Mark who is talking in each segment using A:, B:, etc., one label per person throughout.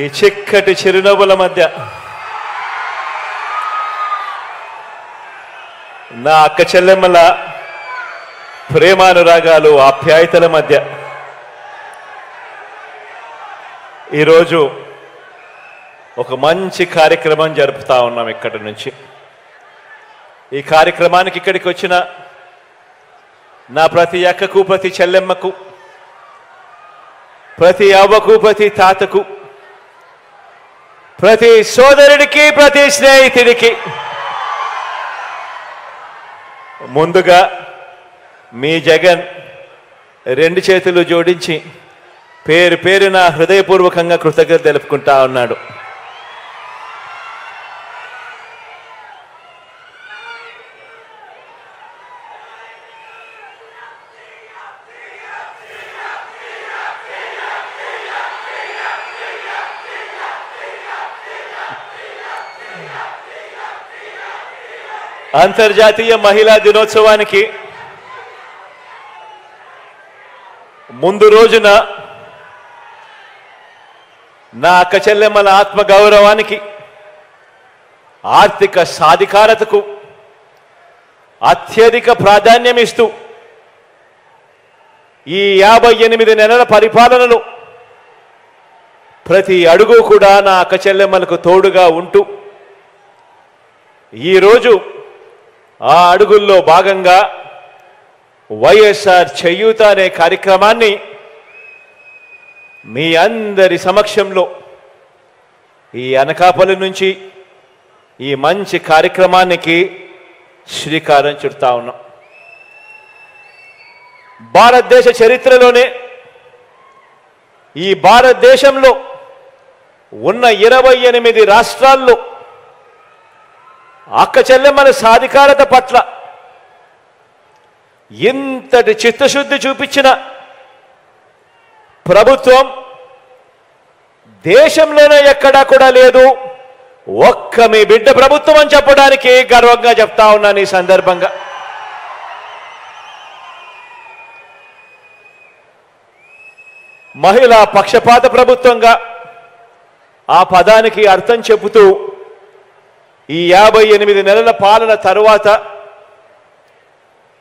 A: ఈ చిక్కటి చిరునవ్వుల మధ్య నా అక్క చెల్లెమ్మల ప్రేమానురాగాలు ఆప్యాయతల మధ్య ఈరోజు ఒక మంచి కార్యక్రమం జరుపుతా ఉన్నాం. ఇక్కడి నుంచి ఈ కార్యక్రమానికి ఇక్కడికి వచ్చిన నా ప్రతి అక్కకు, ప్రతి చెల్లెమ్మకు, ప్రతి అవ్వకు, ప్రతి తాతకు, ప్రతి సోదరుడికి, ప్రతి స్నేహితుడికి ముందుగా మీ జగన్ రెండు చేతులు జోడించి పేరు పేరున హృదయపూర్వకంగా కృతజ్ఞత తెలుపుకుంటా ఉన్నాడు. అంతర్జాతీయ మహిళా దినోత్సవానికి ముందు రోజున నా అక్క చెల్లెమ్మల ఆత్మగౌరవానికి, ఆర్థిక సాధికారతకు అత్యధిక ప్రాధాన్యం ఇస్తూ ఈ 58 నెలల పరిపాలనలో ప్రతి అడుగు కూడా నా అక్క చెల్లెమ్మలకు తోడుగా ఉంటూ ఈరోజు ఆ అడుగుల్లో భాగంగా వైఎస్ఆర్ చేయూత అనే కార్యక్రమాన్ని మీ అందరి సమక్షంలో ఈ అనకాపల్లి నుంచి ఈ మంచి కార్యక్రమానికి శ్రీకారం చుడతా ఉన్నాం. భారతదేశ చరిత్రలోనే ఈ భారతదేశంలో ఉన్న 28 రాష్ట్రాల్లో అక్క చెల్లెమ్మల సాధికారత పట్ల ఇంతటి చిత్తశుద్ధి చూపించిన ప్రభుత్వం దేశంలోనే ఎక్కడా కూడా లేదు. ఒక్క మీ బిడ్డ ప్రభుత్వం అని చెప్పడానికి గర్వంగా చెప్తా ఉన్నాను. ఈ సందర్భంగా మహిళా పక్షపాత ప్రభుత్వంగా ఆ పదానికి అర్థం చెబుతూ ఈ 58 నెలల పాలన తరువాత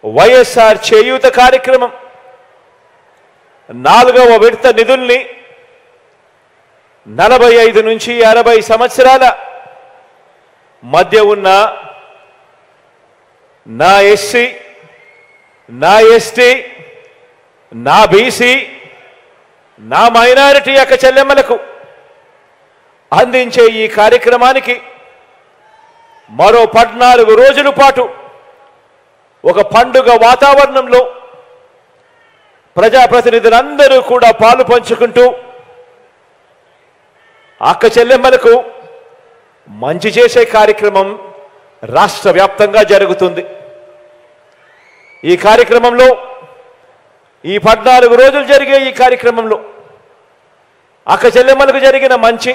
A: వైఎస్ఆర్ చేయూత కార్యక్రమం 4వ విడత నిధుల్ని 45 నుంచి 60 సంవత్సరాల మధ్య ఉన్న నా ఎస్సీ, నా ఎస్టీ, నా బీసీ, నా మైనారిటీ అక్క చెల్లెమ్మలకు అందించే ఈ కార్యక్రమానికి మరో 14 రోజుల పాటు ఒక పండుగ వాతావరణంలో ప్రజాప్రతినిధులందరూ కూడా పాలు పంచుకుంటూ అక్క చెల్లెమ్మలకు మంచి చేసే కార్యక్రమం రాష్ట్ర వ్యాప్తంగా జరుగుతుంది. ఈ కార్యక్రమంలో ఈ 14 రోజులు జరిగే ఈ కార్యక్రమంలో అక్క చెల్లెమ్మలకు జరిగిన మంచి,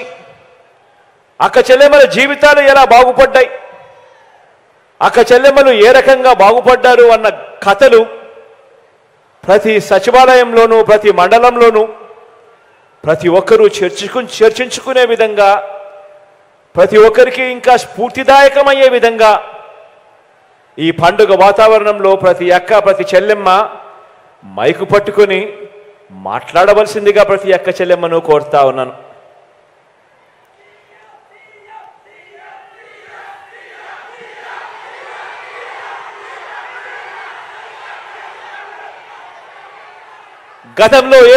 A: అక్క చెల్లెమ్మల జీవితాలు ఎలా బాగుపడ్డాయి, అక్క చెల్లెమ్మలు ఏ రకంగా బాగుపడ్డారు అన్న కథలు ప్రతి సచివాలయంలోనూ, ప్రతి మండలంలోనూ ప్రతి ఒక్కరూ చర్చించుకునే విధంగా, ప్రతి ఒక్కరికి ఇంకా స్ఫూర్తిదాయకమయ్యే విధంగా ఈ పండుగ వాతావరణంలో ప్రతి అక్క, ప్రతి చెల్లెమ్మ మైకు పట్టుకొని మాట్లాడవలసిందిగా ప్రతి అక్క చెల్లెమ్మను కోరుతా ఉన్నాను. గతంలో ఏ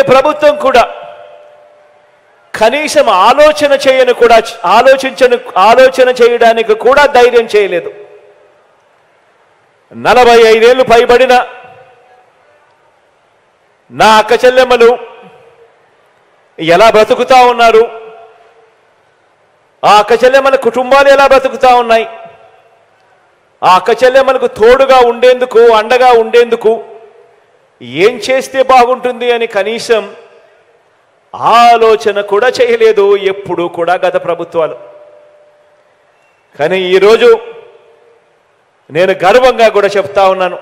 A: ప్రభుత్వం కూడా కనీసం ఆలోచన చేయడానికి కూడా ధైర్యం చేయలేదు. 45 ఏళ్ళు పైబడిన నా అక్క చెల్లెమ్మలు ఎలా బ్రతుకుతా ఉన్నారు, ఆ అక్క చెల్లెమ్మల కుటుంబాలు ఎలా బ్రతుకుతా ఉన్నాయి, ఆ అక్క చెల్లెమ్మలకు తోడుగా ఉండేందుకు, అండగా ఉండేందుకు ఏం చేస్తే బాగుంటుంది అని కనీసం ఆలోచన కూడా చేయలేదు ఎప్పుడు కూడా గత ప్రభుత్వాలు. కానీ ఈరోజు నేను గర్వంగా కూడా చెప్తా ఉన్నాను,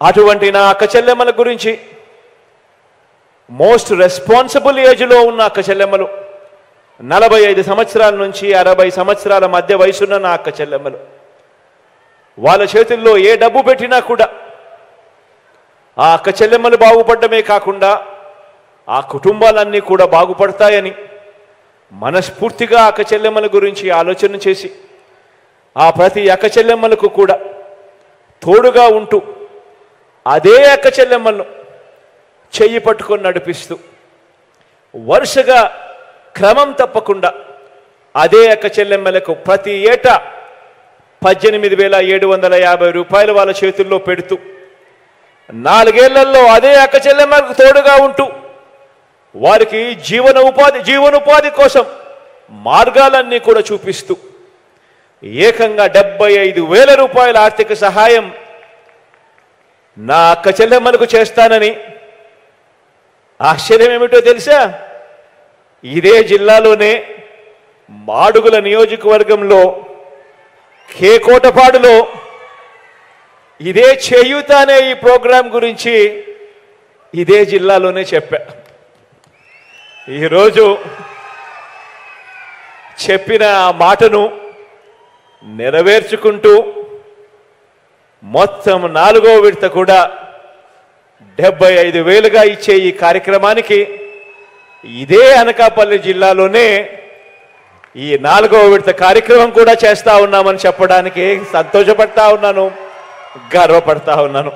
A: అటువంటి నా అక్క చెల్లెమ్మల గురించి మోస్ట్ రెస్పాన్సిబుల్ ఏజ్లో ఉన్న అక్క చెల్లెమ్మలు, 45 సంవత్సరాల నుంచి 60 సంవత్సరాల మధ్య వయసున్న నా అక్క చెల్లెమ్మలు, వాళ్ళ చేతుల్లో ఏ డబ్బు పెట్టినా కూడా ఆ అక్క చెల్లెమ్మలు బాగుపడమే కాకుండా ఆ కుటుంబాలన్నీ కూడా బాగుపడతాయని మనస్ఫూర్తిగా అక్క చెల్లెమ్మల గురించి ఆలోచన చేసి ఆ ప్రతి అక్క చెల్లెమ్మలకు కూడా తోడుగా ఉంటూ అదే అక్క చెల్లెమ్మలను చెయ్యి పట్టుకొని నడిపిస్తూ వరుసగా క్రమం తప్పకుండా అదే అక్క చెల్లెమ్మలకు ప్రతి ఏటా 18,750 రూపాయలు వాళ్ళ చేతుల్లో పెడుతూ 4 ఏళ్లలో అదే అక్క చెల్లెమ్మలకు తోడుగా ఉంటూ వారికి జీవనోపాధి కోసం మార్గాలన్నీ కూడా చూపిస్తూ ఏకంగా 75,000 రూపాయల ఆర్థిక సహాయం నా అక్క చెల్లెమ్మలకు చేస్తానని, ఆశ్చర్యం ఏమిటో తెలుసా, ఇదే జిల్లాలోనే మాడుగుల నియోజకవర్గంలో కేకోటపాడులో ఇదే చేయూత అనే ఈ ప్రోగ్రాం గురించి ఇదే జిల్లాలోనే చెప్పా. ఈరోజు చెప్పిన ఆ మాటను నెరవేర్చుకుంటూ మొత్తం 4వ విడత కూడా 75,000గా ఇచ్చే ఈ కార్యక్రమానికి ఇదే అనకాపల్లి జిల్లాలోనే ఈ 4వ విడత కార్యక్రమం కూడా చేస్తా ఉన్నామని చెప్పడానికి సంతోషపడతా ఉన్నాను, గర్వపడతా ఉన్నాను.